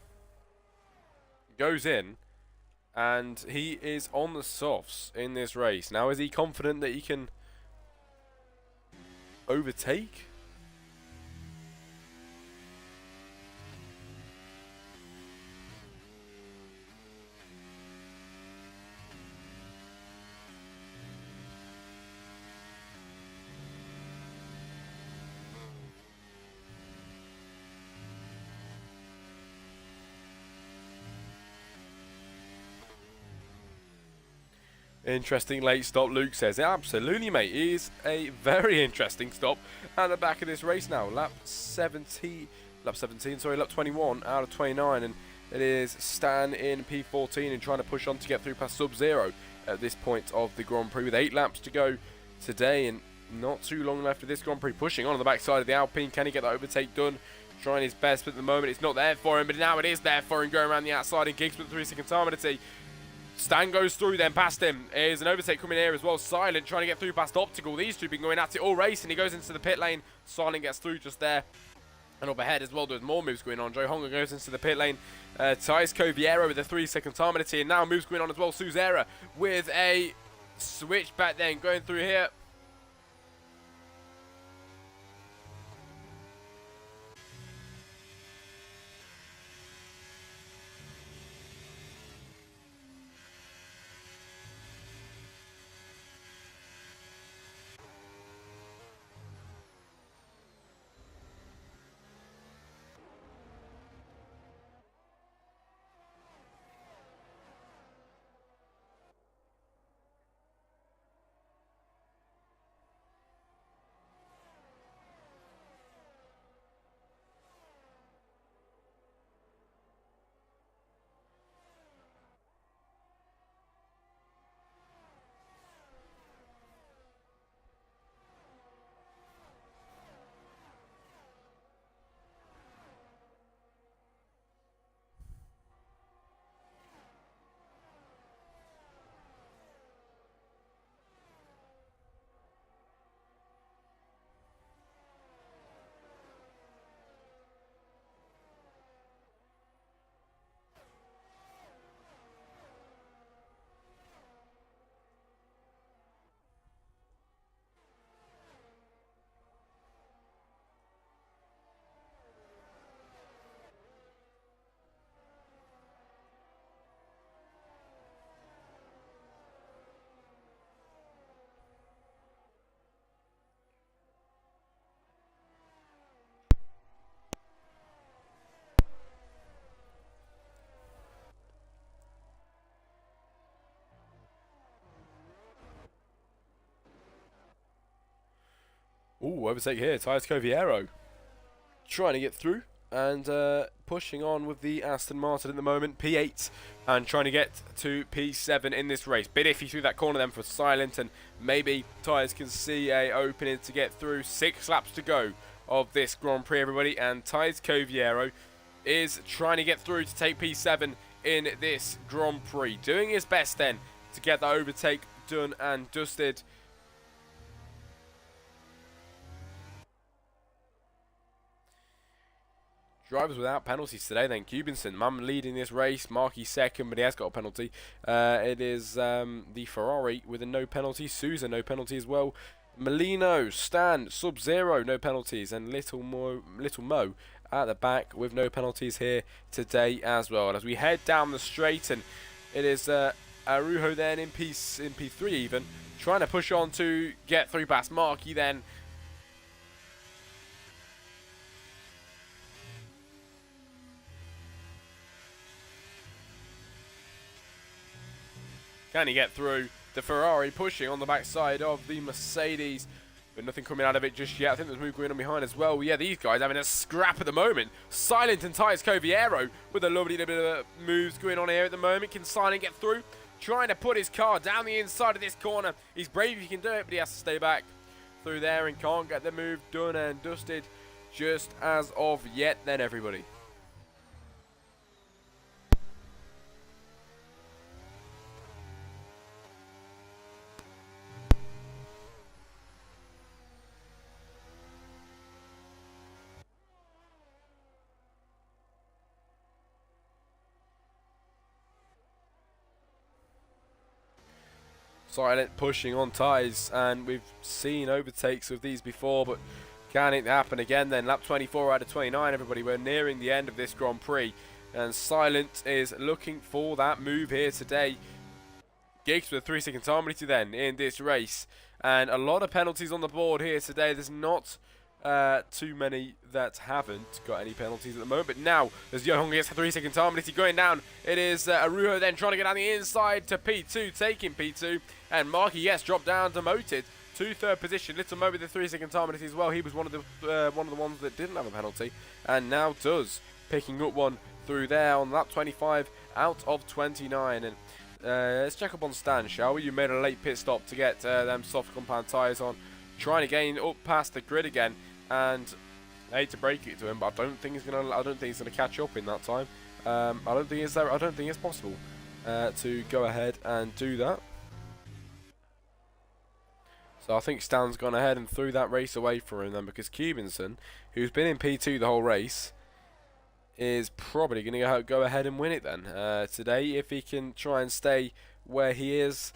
goes in, and he is on the softs in this race. Now, is he confident that he can overtake? Interesting late stop, Luke says. Absolutely, mate. It is a very interesting stop at the back of this race now. Lap 21 out of 29, and it is Stan in P14 and trying to push on to get through past Sub-Zero at this point of the Grand Prix with 8 laps to go today, and not too long left of this Grand Prix. Pushing on the backside of the Alpine. Can he get the overtake done? Trying his best, but at the moment it's not there for him, but now it is there for him, going around the outside, and Giggs with the 3-second time penalty. Stan goes through then past him. Here's an overtake coming here as well. Silent trying to get through past Optical. These two have been going at it all race, and he goes into the pit lane. Silent gets through just there. And up ahead as well, there's more moves going on. Joe Honga goes into the pit lane. Thais Coviera with a 3-second time penalty, and now moves going on as well. Suzera with a switch back then going through here. Ooh, overtake here. Thais Coviero trying to get through and pushing on with the Aston Martin at the moment, P8, and trying to get to P7 in this race. Bit iffy through that corner then for Silent, and maybe Tyres can see a opening to get through. 6 laps to go of this Grand Prix, everybody, and Tyres Coviero is trying to get through to take P7 in this Grand Prix. Doing his best then to get that overtake done and dusted. Drivers without penalties today then. Cubinson, man leading this race. Markey second, but he has got a penalty. It is the Ferrari with a no penalty. Souza, no penalty as well. Molino, Stan, Sub-Zero, no penalties. And Little Mo at the back with no penalties here today as well. And as we head down the straight, and it is Arujo then in P3 even, trying to push on to get through past Markey then. Can he get through? The Ferrari pushing on the backside of the Mercedes, but nothing coming out of it just yet. I think there's a move going on behind as well. Yeah, these guys having a scrap at the moment. Silent and Tyres Coviero with a lovely little bit of moves going on here at the moment. Can Silent get through? Trying to put his car down the inside of this corner. He's brave if he can do it, but he has to stay back through there and can't get the move done and dusted just as of yet then, everybody. Silent pushing on Tyres, and we've seen overtakes of these before, but can it happen again then? Lap 24 out of 29, everybody. We're nearing the end of this Grand Prix, and Silent is looking for that move here today. Giggs with a 3-second time penalty then in this race, and a lot of penalties on the board here today. There's not too many that haven't got any penalties at the moment, but now as Johan gets a 3-second time penalty going down, it is Arujo then trying to get down the inside to P2, taking P2, and Markey, yes, dropped down, demoted to 3rd position. Little Mo with the 3-second time penalty as well. He was one of the ones that didn't have a penalty, and now does, picking up one through there on lap 25 out of 29. And let's check up on Stan, shall we? You made a late pit stop to get them soft compound tyres on, trying to gain up past the grid again. And I hate to break it to him, but I don't think he's gonna catch up in that time. I don't think it's possible to go ahead and do that. So I think Stan's gone ahead and threw that race away for him then, because Cubinson, who's been in P2 the whole race, is probably going to go ahead and win it then today, if he can try and stay where he is.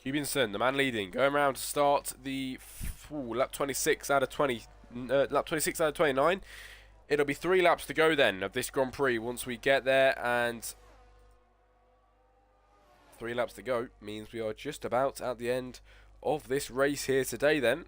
Cubinson, the man leading, going around to start the lap 26 out of 29. It'll be 3 laps to go then of this Grand Prix once we get there, and 3 laps to go means we are just about at the end of this race here today then.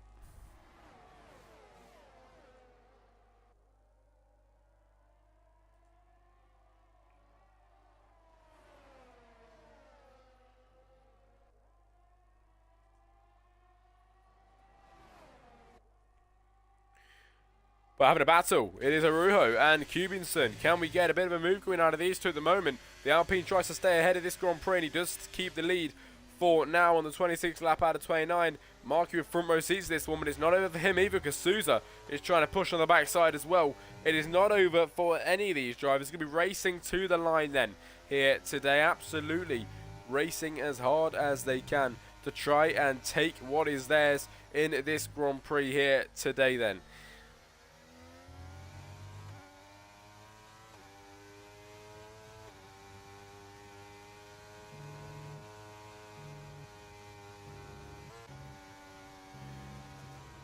But having a battle, it is Arujo and Cubinson. Can we get a bit of a move going out of these two at the moment? The Alpine tries to stay ahead of this Grand Prix, and he does keep the lead for now on the 26th lap out of 29. Markey with front row seats this one, but it's not over for him either, because Souza is trying to push on the backside as well. It is not over for any of these drivers. Going to be racing to the line then here today. Absolutely racing as hard as they can to try and take what is theirs in this Grand Prix here today then.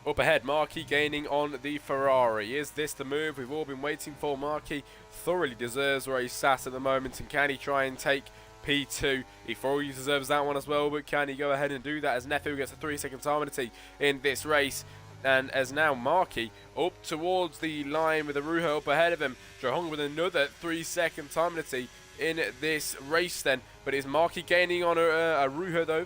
Up ahead, Markey gaining on the Ferrari. Is this the move we've all been waiting for? Markey thoroughly deserves where he's sat at the moment, and can he try and take P2? He thoroughly deserves that one as well, but can he go ahead and do that as Neffield gets a 3-second time penalty in this race? And as now Marky up towards the line with Arujo up ahead of him. Johong with another 3-second time penalty in this race then. But is Marky gaining on Arujo though?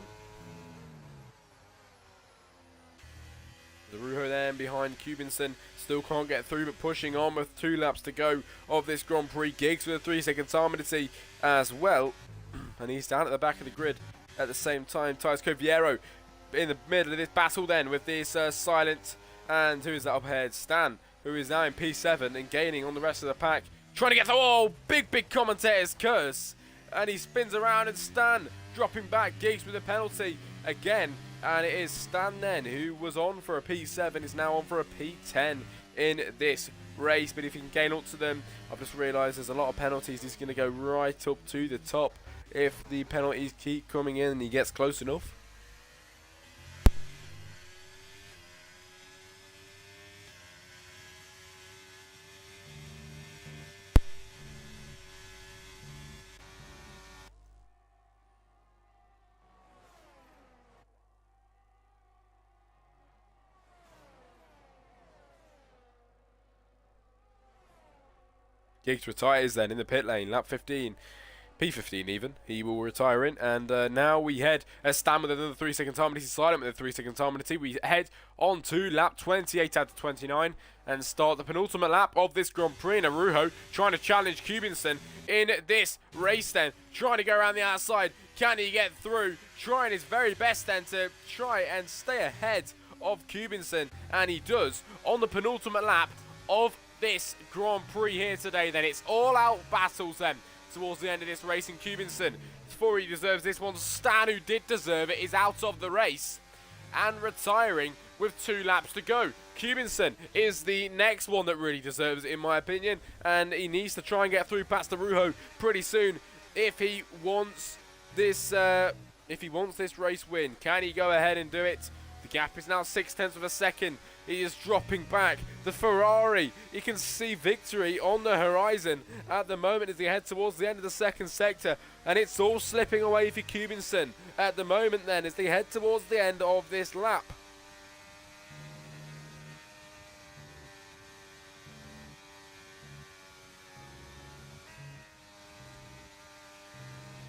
Arujo then behind Cubinson. Still can't get through, but pushing on with 2 laps to go of this Grand Prix. Giggs with a 3-second time penalty as well. And he's down at the back of the grid at the same time. Thais Coviero in the middle of this battle then with this Silent, and who is that up ahead? Stan, who is now in P7 and gaining on the rest of the pack, trying to get through. Oh, big commentator's curse, and he spins around, and Stan dropping back. Giggs with a penalty again, and it is Stan then, who was on for a P7, is now on for a P10 in this race. But if he can gain up to them, I've just realised there's a lot of penalties. He's going to go right up to the top if the penalties keep coming in and he gets close enough. Giggs retires then in the pit lane, lap 15, P15 even, he will retire in, and now we head, as Stan with another 3-second time penalty, Silent with a 3-second time penalty, we head on to lap 28 out of 29, and start the penultimate lap of this Grand Prix, and Arujo trying to challenge Cubinson in this race then, trying to go around the outside. Can he get through? Trying his very best then to try and stay ahead of Cubinson, and he does on the penultimate lap of this Grand Prix here today. Then it's all out battles then towards the end of this race, and Cubinson, before he deserves this one, Stan, who did deserve it, is out of the race and retiring with 2 laps to go. Cubinson is the next one that really deserves it in my opinion, and he needs to try and get through past Arujo pretty soon if he wants this race win. Can he go ahead and do it? The gap is now 0.6 of a second. He is dropping back. The Ferrari, you can see victory on the horizon at the moment as he head towards the end of the second sector, and it's all slipping away for Cubinson at the moment then as they head towards the end of this lap.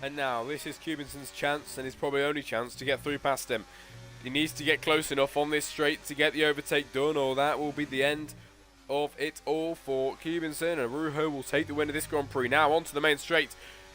And now this is Cubinson's chance, and his probably only chance to get through past him. He needs to get close enough on this straight to get the overtake done, or that will be the end of it all for Cubinson. And Arujo will take the win of this Grand Prix. Now onto the main straight.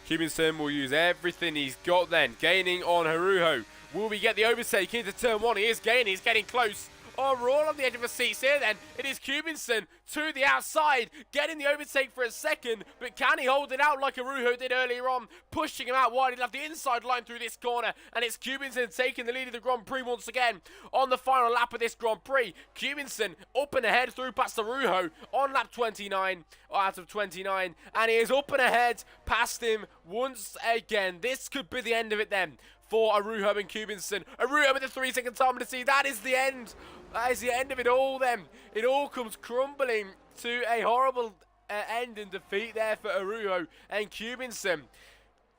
Cubinson will use everything he's got then, gaining on Arujo. Will we get the overtake into turn 1? He is gaining, he's getting close. Oh, we're all on the edge of the seats here then. It is Cubinson to the outside, getting the overtake for a second, but can he hold it out like Arujo did earlier on, pushing him out wide? He'll have the inside line through this corner, and it's Cubinson taking the lead of the Grand Prix once again on the final lap of this Grand Prix. Cubinson up and ahead through past Arujo on lap 29, out of 29, and he is up and ahead past him once again. This could be the end of it then for Arujo and Cubinson. Arujo with a 3-second time to see. That is the end. That is the end of it all then. It all comes crumbling to a horrible end and defeat there for Arujo and Cubinson,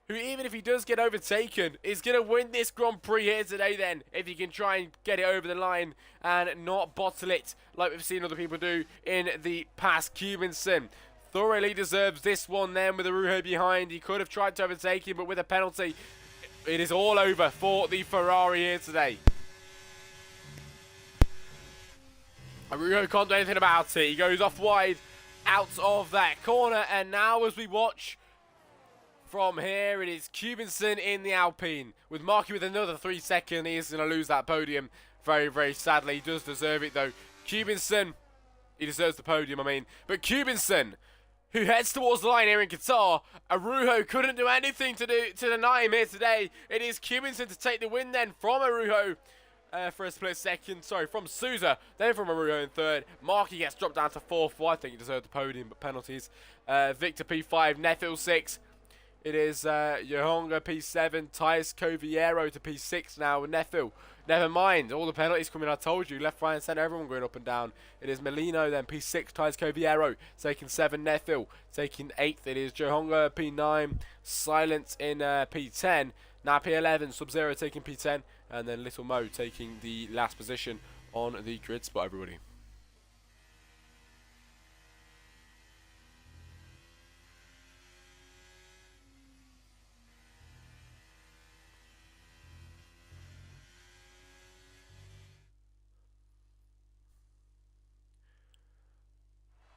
who, even if he does get overtaken, is going to win this Grand Prix here today then, if he can try and get it over the line and not bottle it like we've seen other people do in the past. Cubinson thoroughly deserves this one then with Arujo behind. He could have tried to overtake him, but with a penalty, it is all over for the Ferrari here today. Arujo can't do anything about it. He goes off wide out of that corner, and now as we watch from here, it is Cubinson in the Alpine with Marky with another 3 seconds. He is going to lose that podium very, very sadly. He does deserve it though. Cubinson, he deserves the podium, I mean. But Cubinson, who heads towards the line here in Qatar, Arujo couldn't do anything to deny him here today. It is Cubinson to take the win then from Arujo. For a split second, sorry, from Souza, then from Arujo in third. Marky gets dropped down to fourth. Well, I think he deserved the podium, but penalties. Victor P5, Nethil 6. It is Yohonga P7, Thais Coviero to P6 now with Nethil. Never mind, all the penalties coming, I told you. Left, right and centre, everyone going up and down. It is Melino then, P6, Thais Coviero, taking 7, Nethil. Taking 8th, it is Johonga P9, Silence in P10. Now P11, Sub-Zero taking P10, and then Little Mo taking the last position on the grid spot, everybody.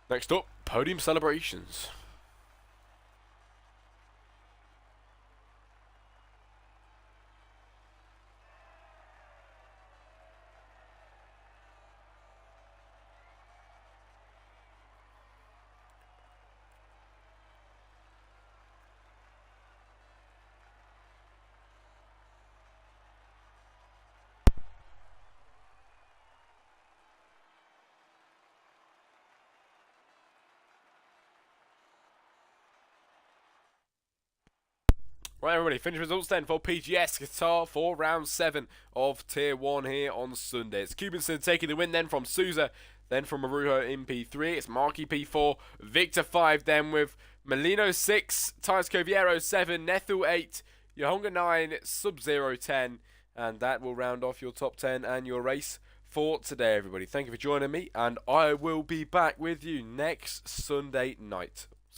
Next up, podium celebrations. Right, everybody, finish results then for PGS Qatar for round 7 of Tier 1 here on Sunday. It's Cubanson taking the win then from Souza, then from Marujo in P3. It's Marky P4, Victor 5 then with Molino 6, Tyres Coviero 7, Nethel 8, Yohonga 9, Sub-Zero 10. And that will round off your top 10 and your race for today, everybody. Thank you for joining me, and I will be back with you next Sunday night.